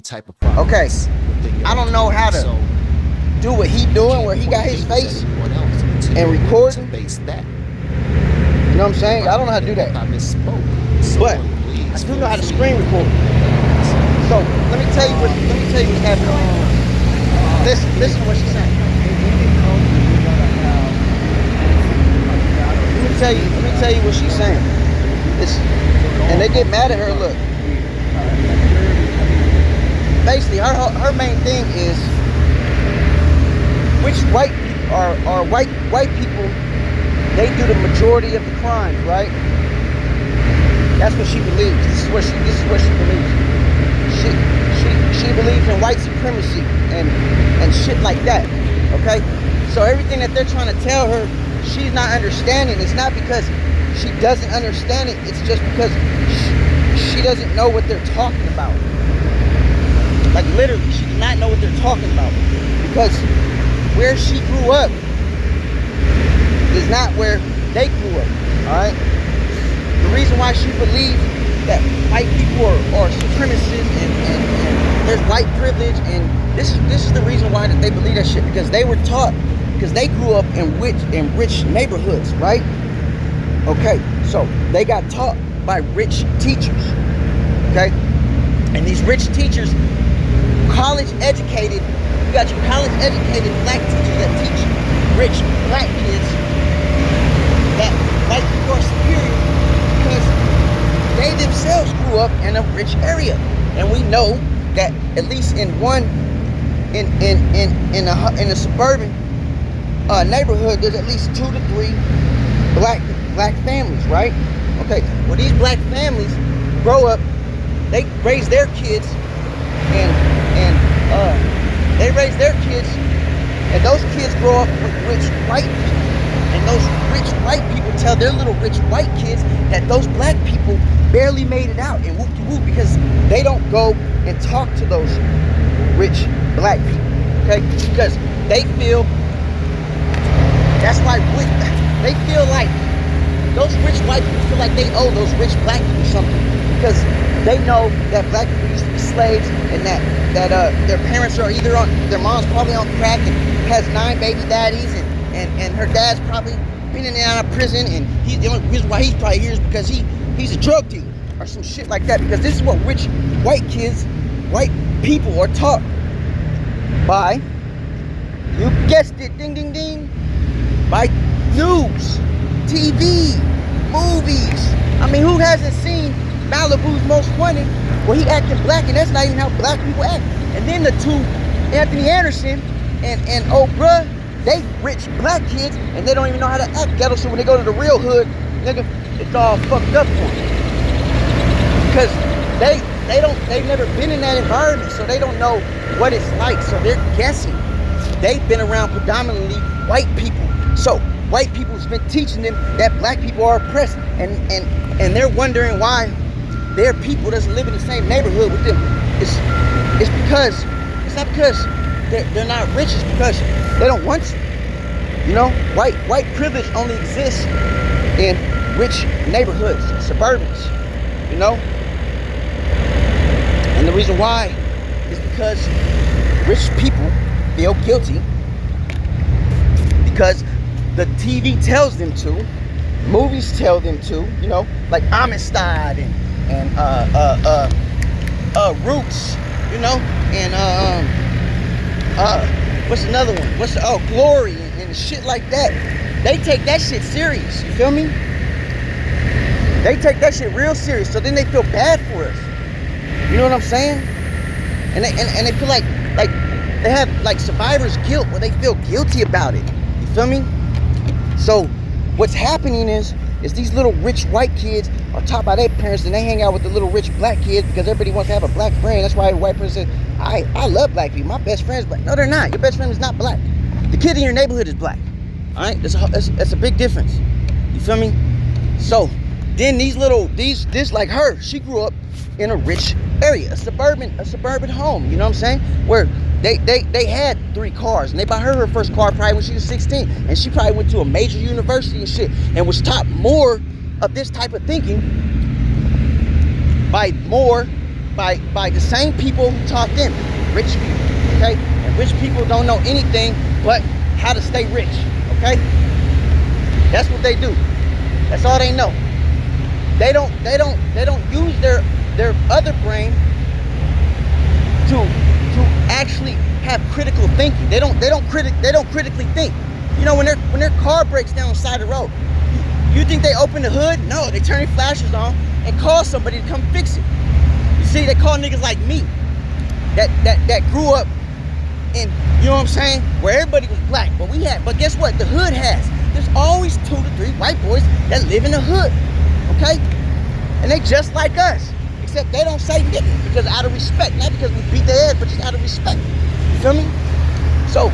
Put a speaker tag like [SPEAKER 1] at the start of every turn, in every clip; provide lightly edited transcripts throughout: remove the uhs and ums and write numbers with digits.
[SPEAKER 1] type of
[SPEAKER 2] Okay,
[SPEAKER 1] progress within your
[SPEAKER 2] I don't know how
[SPEAKER 1] community.
[SPEAKER 2] to
[SPEAKER 1] So
[SPEAKER 2] do what he
[SPEAKER 1] you
[SPEAKER 2] doing,
[SPEAKER 1] can't
[SPEAKER 2] where he
[SPEAKER 1] point
[SPEAKER 2] got his
[SPEAKER 1] fingers
[SPEAKER 2] face.
[SPEAKER 1] at anyone else until
[SPEAKER 2] And
[SPEAKER 1] you're willing to
[SPEAKER 2] recording.
[SPEAKER 1] face that.
[SPEAKER 2] You know what I'm saying? I
[SPEAKER 1] Right.
[SPEAKER 2] don't know how to do
[SPEAKER 1] And
[SPEAKER 2] that.
[SPEAKER 1] if I misspoke,
[SPEAKER 2] But
[SPEAKER 1] someone
[SPEAKER 2] I
[SPEAKER 1] please
[SPEAKER 2] do
[SPEAKER 1] feel
[SPEAKER 2] know how to
[SPEAKER 1] free
[SPEAKER 2] screen record. So let me tell you what's happening. Listen to what she's saying. Let me tell you what she's saying. Listen. And they get mad at her. Look. Basically, her main thing is which white people are white people. They do the majority of the crimes, right? That's what she believes. This is what she believes. She believes in white supremacy and shit like that. Okay? So everything that they're trying to tell her, she's not understanding. It's not because she doesn't understand it. It's just because she doesn't know what they're talking about. Like literally, she does not know what they're talking about. Because where she grew up is not where they grew up. Alright? The reason why she believes that white people are supremacists and there's white privilege, and this is the reason why that they believe that shit, because they were taught, because they grew up in rich neighborhoods, right? Okay, so they got taught by rich teachers, okay? And these rich teachers, college educated, you got your college educated black teachers that teach rich black kids that white people are superior because they themselves grew up in a rich area. And we know that at least in a suburban neighborhood, there's at least 2 to 3 black families, right? Okay, well, these black families grow up, they raise their kids, and they raise their kids, and those kids grow up with rich white people. And those rich white people tell their little rich white kids that those black people barely made it out, and whoop-de-whoop, because they don't go and talk to those rich black people, okay? Because they feel, that's why they feel like those rich white people feel like they owe those rich black people something, because they know that black people used to be slaves, and that their parents are either on, their mom's probably on crack and has 9 baby daddies, and her dad's probably been in and out of prison, and the only reason why he's probably here is because he's a drug dealer or some shit like that. Because this is what rich white kids, white people are taught by, you guessed it, ding ding ding, by news, TV, movies. I mean, who hasn't seen Malibu's Most Wanted where he acting black, and that's not even how black people act? And then the two, Anthony Anderson and old bruh, they rich black kids, and they don't even know how to act ghetto. So when they go to the real hood, nigga, it's all fucked up for them. Because they've never been in that environment, so they don't know what it's like. So they're guessing. They've been around predominantly white people. So white people's been teaching them that black people are oppressed, and they're wondering why their people doesn't live in the same neighborhood with them. It's because, it's not because they're not rich, it's because they don't want to. You know, white privilege only exists in rich neighborhoods, suburbans, you know? And the reason why is because rich people feel guilty because the TV tells them to, movies tell them to, you know, like Amistad and Roots, you know, and what's another one? Glory and shit like that. They take that shit serious. You feel me? They take that shit real serious. So then they feel bad for us. You know what I'm saying? And they feel like they have like survivor's guilt, where they feel guilty about it. You feel me? So what's happening is these little rich white kids are taught by their parents, and they hang out with the little rich black kids because everybody wants to have a black friend. That's why a white person says, I love black people. My best friend's black. No, they're not. Your best friend is not black. The kid in your neighborhood is black. All right? That's a big difference. You feel me? So then this like her, she grew up in a rich area, a suburban home. You know what I'm saying? Where they had 3 cars, and they bought her first car probably when she was 16, and she probably went to a major university and shit, and was taught more of this type of thinking by more by the same people who taught them, rich people, okay? And rich people don't know anything but how to stay rich, okay? That's what they do. That's all they know. They don't use their other brain to actually have critical thinking. They don't critically think. You know, when their car breaks down on the side of the road, you think they open the hood? No, they turn their flashes on and call somebody to come fix it. You see, they call niggas like me that grew up in, you know what I'm saying, where everybody was black, but guess what? The hood has. There's always 2 to 3 white boys that live in the hood, okay? And they just like us, except they don't say nigga because out of respect, not because we beat their ass, but just out of respect. You feel me? So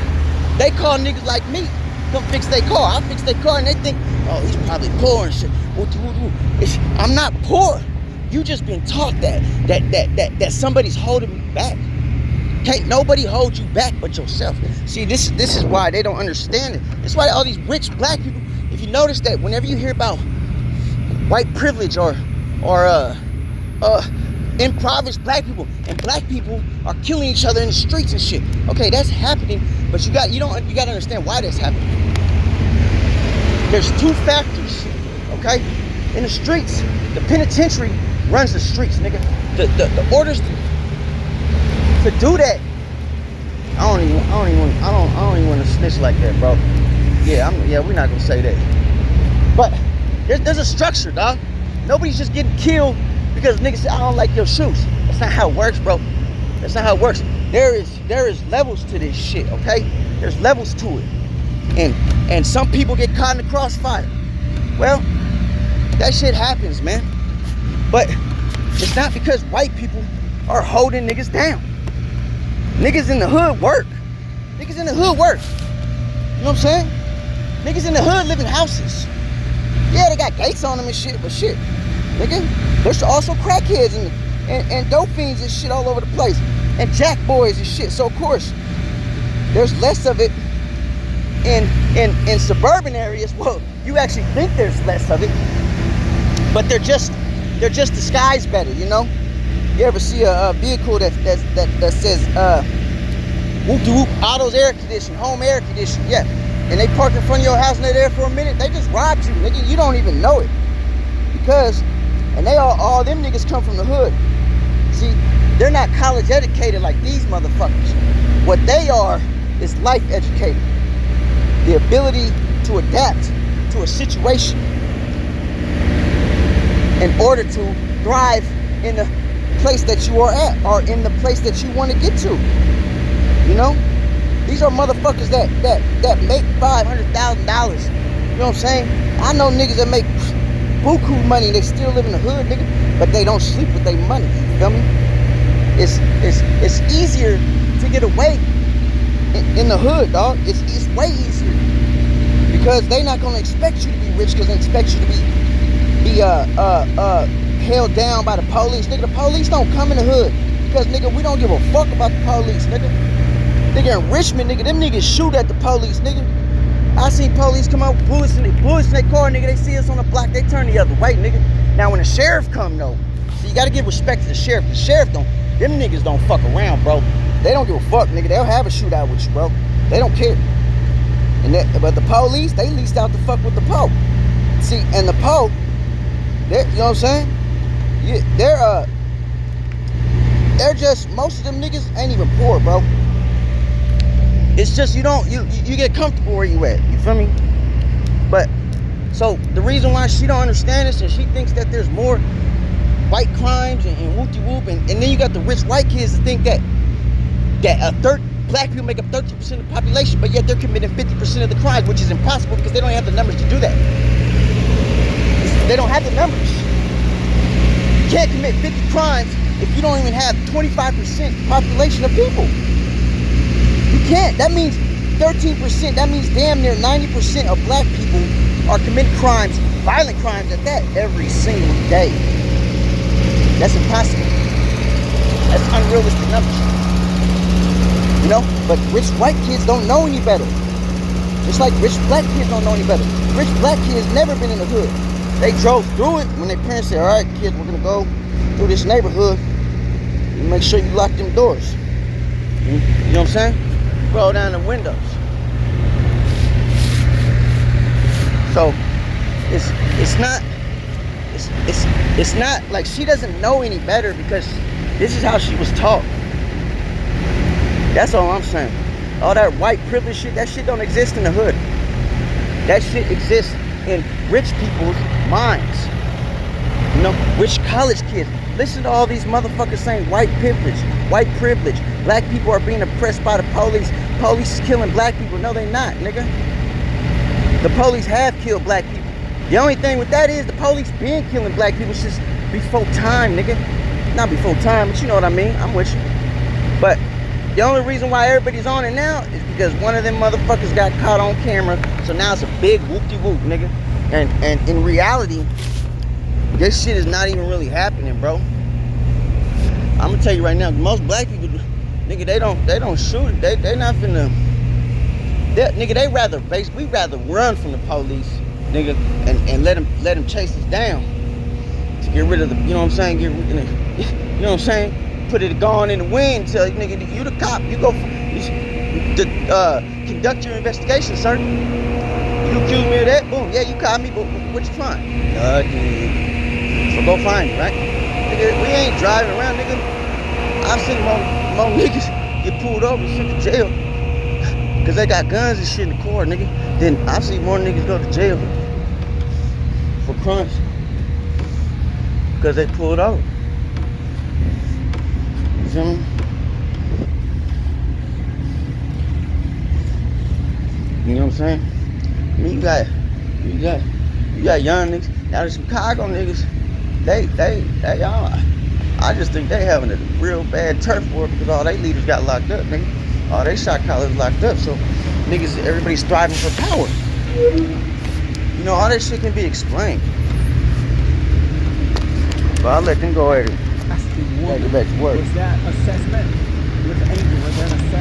[SPEAKER 2] they call niggas like me, come fix their car. I fix their car and they think, oh, he's probably poor and shit. I'm not poor. You just been taught that somebody's holding me back. Can't nobody hold you back but yourself. See, this is why they don't understand it. That's why all these rich black people, if you notice that whenever you hear about white privilege or impoverished black people, and black people are killing each other in the streets and shit. Okay, that's happening, but you got to understand why that's happening. There's 2 factors, okay? In the streets, the penitentiary runs the streets, nigga. The orders to do that. I don't even want to snitch like that, bro. Yeah, we're not gonna say that. But there's a structure, dog. Nobody's just getting killed because niggas say, I don't like your shoes. That's not how it works, bro. That's not how it works. There is levels to this shit, okay? There's levels to it. And some people get caught in the crossfire. Well, that shit happens, man. But it's not because white people are holding niggas down. Niggas in the hood work. Niggas in the hood work. You know what I'm saying? Niggas in the hood live in houses. Yeah, they got gates on them and shit, but shit, nigga, there's also crackheads and dope fiends and shit all over the place. And jack boys and shit. So of course, there's less of it in suburban areas. Well, you actually think there's less of it, but they're just disguised better, you know? You ever see a vehicle that says whoop de whoop autos air condition, home air condition, yeah, and they park in front of your house and they're there for a minute, they just robbed you, nigga. You don't even know it. Because, and they all them niggas come from the hood. See, they're not college educated like these motherfuckers. What they are is life educated. The ability to adapt to a situation in order to thrive in the place that you are at, or in the place that you want to get to. You know, these are motherfuckers that make $500,000. You know what I'm saying? I know niggas that make buku money. They still live in the hood, nigga, but they don't sleep with their money. You feel me? It's easier to get away in the hood, dog. It's way easier because they not gonna expect you to be rich, because they expect you to be held down by the police. Nigga, the police don't come in the hood because, nigga, we don't give a fuck about the police, nigga. Nigga, in Richmond, nigga, them niggas shoot at the police, nigga. I seen police come out with bullets in their car, nigga. They see us on the block, they turn the other way, nigga. Now, when the sheriff come, though, so you gotta give respect to the sheriff. The sheriff them niggas don't fuck around, bro. They don't give a fuck, nigga. They'll have a shootout with you, bro. They don't care. But the police, they leased out to fuck with the Pope. See, and the Pope, you know what I'm saying? Yeah, they're just, most of them niggas ain't even poor, bro. It's just you get comfortable where you at. You feel me? But so the reason why she don't understand this, and she thinks that there's more white crimes and whoop-de-whoop, and then you got the rich white kids that think that black people make up 30% of the population, but yet they're committing 50% of the crimes, which is impossible because they don't have the numbers to do that. They don't have the numbers. You can't commit 50 crimes if you don't even have 25% population of people. You can't. That means 13%. That means damn near 90% of black people are committing crimes, violent crimes at that, every single day. That's impossible. That's unrealistic numbers. You know? But rich white kids don't know any better. Just like rich black kids don't know any better. Rich black kids never been in the hood. They drove through it when their parents said, all right, kids, we're going to go through this neighborhood. make sure you lock them doors. You know what I'm saying? Roll down the windows. So it's not like she doesn't know any better because this is how she was taught. That's all I'm saying. All that white privilege shit, that shit don't exist in the hood. That shit exists in rich people's minds. You know, rich college kids. Listen to all these motherfuckers saying white privilege. Black people are being oppressed by the police. Police is killing black people. No, they not, nigga. The police have killed black people. The only thing with that is the police been killing black people since before time, nigga. Not before time, but you know what I mean. I'm with you. But the only reason why everybody's on it now is because one of them motherfuckers got caught on camera. So now it's a big whoop-de-whoop, nigga. And in reality, this shit is not even really happening, bro. I'm gonna tell you right now, most black people, nigga, they don't shoot. They not finna. We rather run from the police, nigga, and let them chase us down to get rid of the, you know what I'm saying? You know what I'm saying? Put it gone in the wind. Tell you, nigga, you the cop. You go conduct your investigation, sir. You accuse me of that? Boom. Yeah, you caught me, but what you find? Nothing. So go find it, right? Nigga, we ain't driving around, nigga. I've seen more niggas get pulled over and sent to jail because they got guns and shit in the car, nigga. Then I've seen more niggas go to jail for crimes because they pulled over. You feel me? You know what I'm saying? I mean, you got young niggas. Now the Chicago niggas, they all. I just think they having a real bad turf war because all they leaders got locked up, nigga. All they shot callers locked up, so niggas, everybody's striving for power. You know, all that shit can be explained. But I'll let them go ahead and take it back to work.
[SPEAKER 3] Was that assessment with Angel? Was that an assessment?